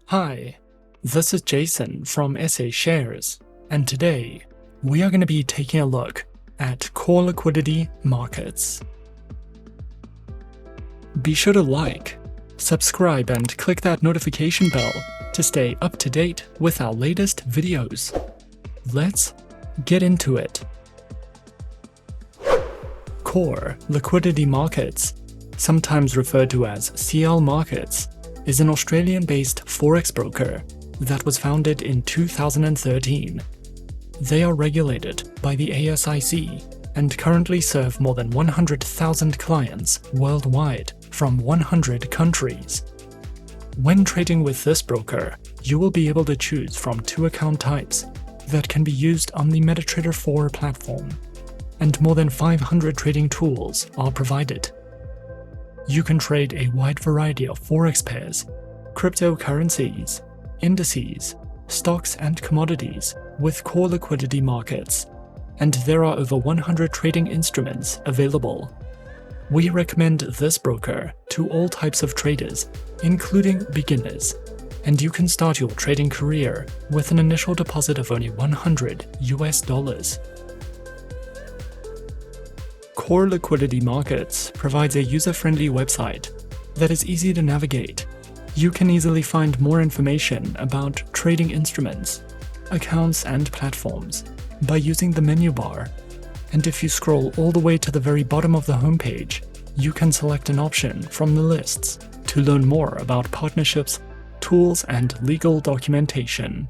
Hi, this is Jason from SA Shares, and today we are going to be taking a look at Core Liquidity Markets. Be sure to like, subscribe, and click that notification bell to stay up to date with our latest videos. Let's get into it. Core Liquidity Markets, sometimes referred to as CLMarkets, is an Australian-based Forex broker that was founded in 2013. They are regulated by the ASIC and currently serve more than 100,000 clients worldwide from 100 countries. When trading with this broker, you will be able to choose from 2 account types that can be used on the MetaTrader 4 platform, and more than 500 trading tools are provided. You can trade a wide variety of Forex pairs, cryptocurrencies, indices, stocks and commodities with Core Liquidity Markets, and there are over 100 trading instruments available. We recommend this broker to all types of traders, including beginners, and you can start your trading career with an initial deposit of only $100. Core Liquidity Markets provides a user-friendly website that is easy to navigate. You can easily find more information about trading instruments, accounts, and platforms by using the menu bar. And if you scroll all the way to the very bottom of the homepage, you can select an option from the lists to learn more about partnerships, tools, and legal documentation.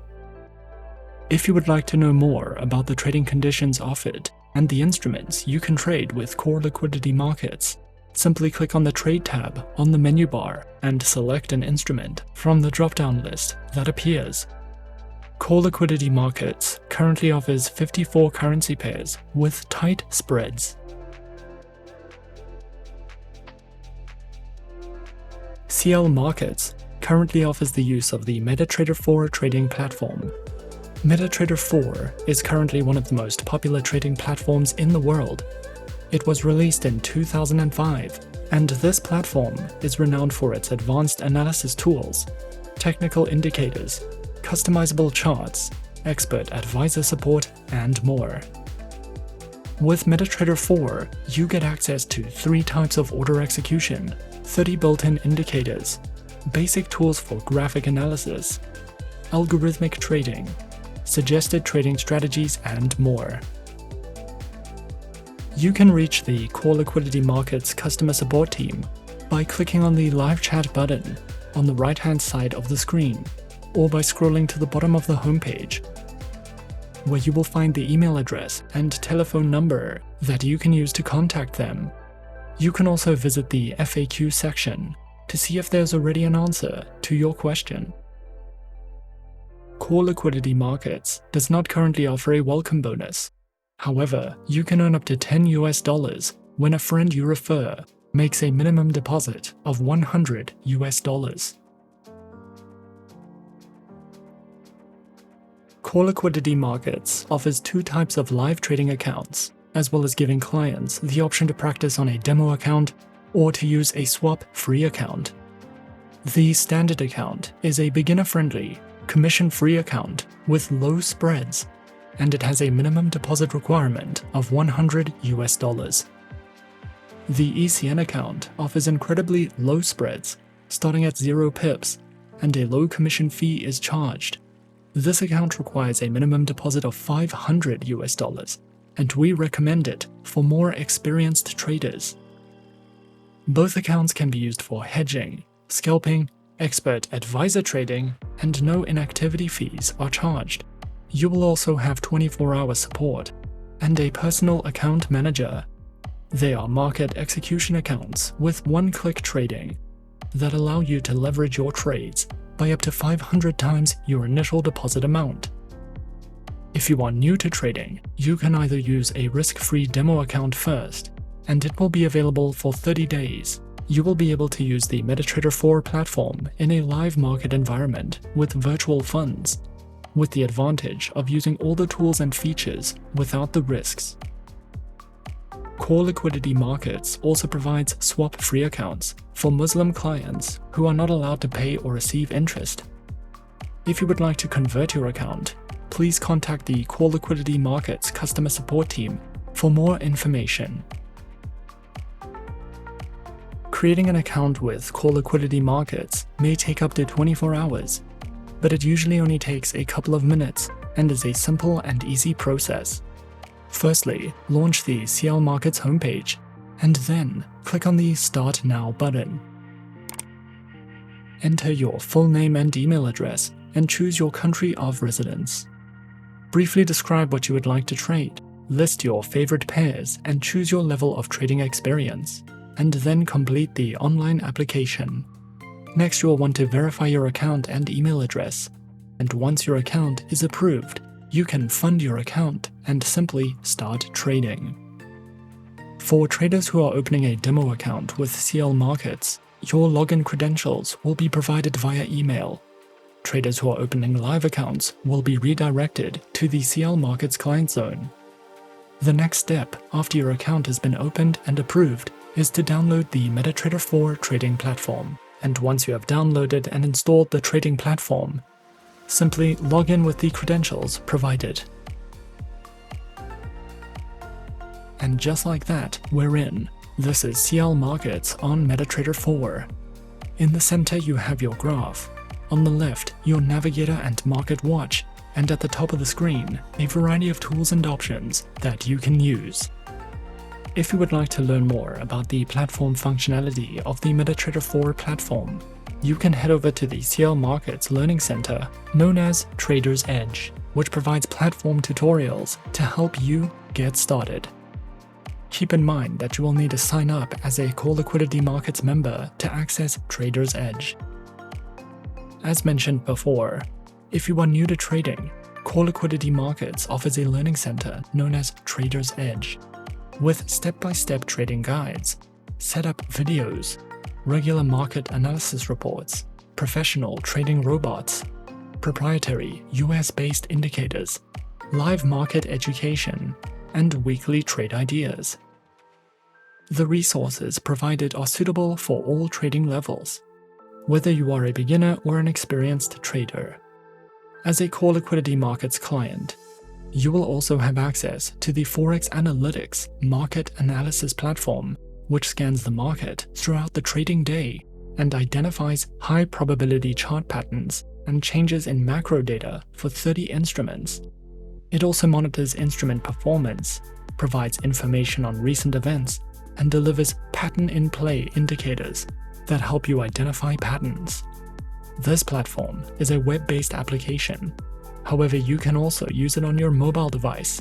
If you would like to know more about the trading conditions offered and the instruments you can trade with Core Liquidity Markets, simply click on the Trade tab on the menu bar and select an instrument from the drop-down list that appears. Core Liquidity Markets currently offers 54 currency pairs with tight spreads. CLMarkets currently offers the use of the MetaTrader 4 trading platform. MetaTrader 4 is currently one of the most popular trading platforms in the world. It was released in 2005, and this platform is renowned for its advanced analysis tools, technical indicators, customizable charts, expert advisor support, and more. With MetaTrader 4, you get access to 3 types of order execution, 30 built-in indicators, basic tools for graphic analysis, algorithmic trading, suggested trading strategies, and more. You can reach the Core Liquidity Markets customer support team by clicking on the live chat button on the right-hand side of the screen, or by scrolling to the bottom of the homepage, where you will find the email address and telephone number that you can use to contact them. You can also visit the FAQ section to see if there's already an answer to your question. Core Liquidity Markets does not currently offer a welcome bonus. However, you can earn up to $10 when a friend you refer makes a minimum deposit of $100. Core Liquidity Markets offers 2 types of live trading accounts, as well as giving clients the option to practice on a demo account or to use a swap-free account. The standard account is a beginner-friendly, commission-free account with low spreads, and it has a minimum deposit requirement of $100. The ECN account offers incredibly low spreads, starting at 0 pips, and a low commission fee is charged. This account requires a minimum deposit of $500, and we recommend it for more experienced traders. Both accounts can be used for hedging, scalping, expert advisor trading, and no inactivity fees are charged. You will also have 24-hour support and a personal account manager. They are market execution accounts with one-click trading that allow you to leverage your trades by up to 500 times your initial deposit amount. If you are new to trading, you can either use a risk-free demo account first, and it will be available for 30 days. You will be able to use the MetaTrader 4 platform in a live market environment with virtual funds, with the advantage of using all the tools and features without the risks. Core Liquidity Markets also provides swap-free accounts for Muslim clients who are not allowed to pay or receive interest. If you would like to convert your account, please contact the Core Liquidity Markets customer support team for more information. Creating an account with Core Liquidity Markets may take up to 24 hours, but it usually only takes a couple of minutes and is a simple and easy process. Firstly, launch the CLMarkets homepage, and then click on the Start Now button. Enter your full name and email address and choose your country of residence. Briefly describe what you would like to trade, list your favorite pairs, and choose your level of trading experience, and then complete the online application. Next, you'll want to verify your account and email address, and once your account is approved, you can fund your account and simply start trading. For traders who are opening a demo account with CLMarkets, your login credentials will be provided via email. Traders who are opening live accounts will be redirected to the CLMarkets client zone. The next step after your account has been opened and approved is to download the MetaTrader 4 trading platform. And once you have downloaded and installed the trading platform, simply log in with the credentials provided. And just like that, we're in. This is CLMarkets on MetaTrader 4. In the center you have your graph, on the left your navigator and market watch, and at the top of the screen a variety of tools and options that you can use. If you would like to learn more about the platform functionality of the MetaTrader 4 platform, you can head over to the CLMarkets Learning Center known as Trader's Edge, which provides platform tutorials to help you get started. Keep in mind that you will need to sign up as a Core Liquidity Markets member to access Trader's Edge. As mentioned before, if you are new to trading, Core Liquidity Markets offers a learning center known as Trader's Edge, with step-by-step trading guides, setup videos, regular market analysis reports, professional trading robots, proprietary US-based indicators, live market education, and weekly trade ideas. The resources provided are suitable for all trading levels, whether you are a beginner or an experienced trader. As a Core Liquidity Markets client, you will also have access to the Forex Analytics market analysis platform, which scans the market throughout the trading day and identifies high probability chart patterns and changes in macro data for 30 instruments. It also monitors instrument performance, provides information on recent events, and delivers pattern-in-play indicators that help you identify patterns. This platform is a web-based application. However, you can also use it on your mobile device.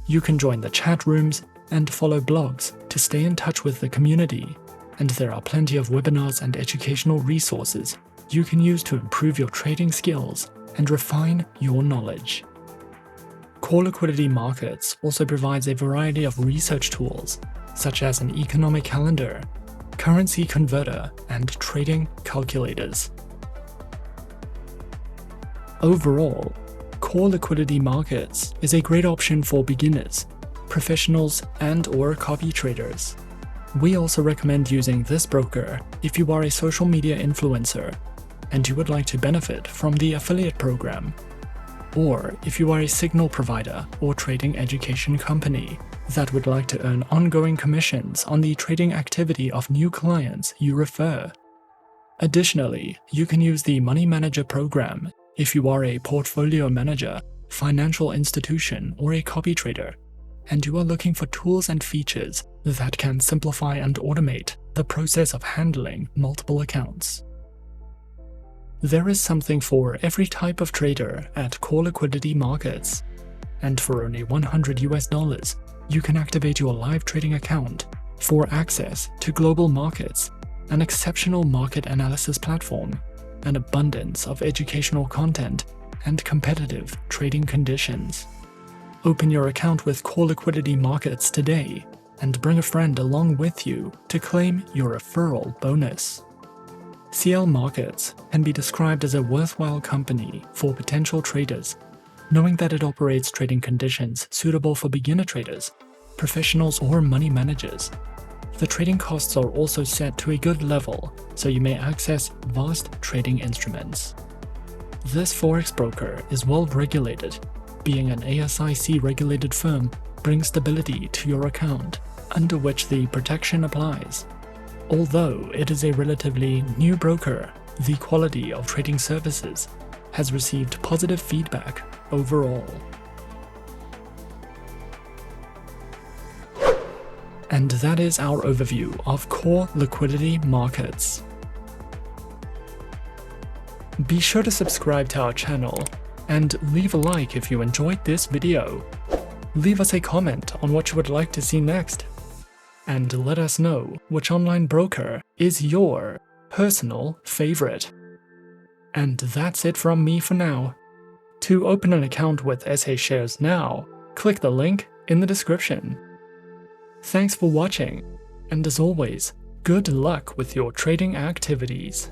You can join the chat rooms and follow blogs to stay in touch with the community, and there are plenty of webinars and educational resources you can use to improve your trading skills and refine your knowledge. Core Liquidity Markets also provides a variety of research tools, such as an economic calendar, currency converter, and trading calculators. Overall, Core Liquidity Markets is a great option for beginners, professionals, and/or copy traders. We also recommend using this broker if you are a social media influencer and you would like to benefit from the affiliate program, or if you are a signal provider or trading education company that would like to earn ongoing commissions on the trading activity of new clients you refer. Additionally, you can use the Money Manager program if you are a portfolio manager, financial institution, or a copy trader, and you are looking for tools and features that can simplify and automate the process of handling multiple accounts. There is something for every type of trader at Core Liquidity Markets, and for only $100, you can activate your live trading account for access to global markets, an exceptional market analysis platform, an abundance of educational content, and competitive trading conditions. Open your account with Core Liquidity Markets today and bring a friend along with you to claim your referral bonus. CLMarkets can be described as a worthwhile company for potential traders, knowing that it operates trading conditions suitable for beginner traders, professionals, or money managers. The trading costs are also set to a good level, so you may access vast trading instruments. This Forex broker is well regulated. Being an ASIC regulated firm brings stability to your account, under which the protection applies. Although it is a relatively new broker, the quality of trading services has received positive feedback overall. And that is our overview of Core Liquidity Markets. Be sure to subscribe to our channel and leave a like if you enjoyed this video. Leave us a comment on what you would like to see next. And let us know which online broker is your personal favorite. And that's it from me for now. To open an account with SA Shares now, click the link in the description. Thanks for watching, and as always, good luck with your trading activities.